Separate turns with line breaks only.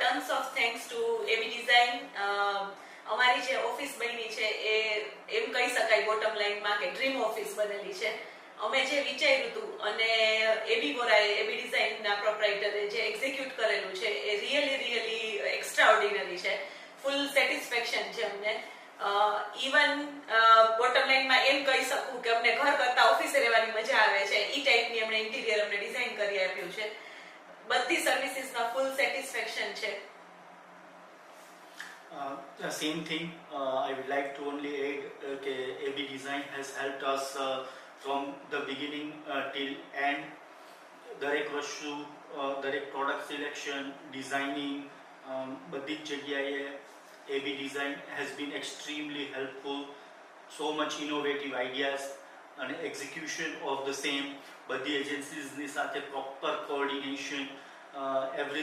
Tons of thanks to એવી design. અમારી જે ઓફિસ બની છે એ એમ કહી શકાય બોટમ લાઈનમાં કે ડ્રીમ ઓફિસ બનેલી છે. અમે જે વિચાર્યું હતું અને એબી વોરાએ એબી ડિઝાઇનના પ્રોપ્રાઇટરે જે એક્ઝિક્યુટ કરેલું છે એ રિયલી એક્સ્ટ્રા ઓર્ડિનરી છે. ફૂલ સેટિસ્ફેક્શન છે અમને. ઇવન બોટમ લાઈનમાં એમ કહી શકું કે અમને ઘર કરતા ઓફિસે રહેવાની મજા આવે છે. ઈ ટાઈપની અમને ઇન્ટિરિયર અમને ડિઝાઇન કરી આપ્યું છે. બધી સર્વિસીસમાં ફૂલ સેટિસ્ફેક્શન છે.
Same thing, I would like to only add AB Design has helped us from the beginning till end. દરેક વસ્તુ, દરેક પ્રોડક્ટ સિલેક્શન, ડિઝાઇનિંગ, બધી જ જગ્યાએ AB Design has been extremely helpful. So much innovative ideas and execution of the same. બધી એજન્સીઝની સાથે proper coordination, every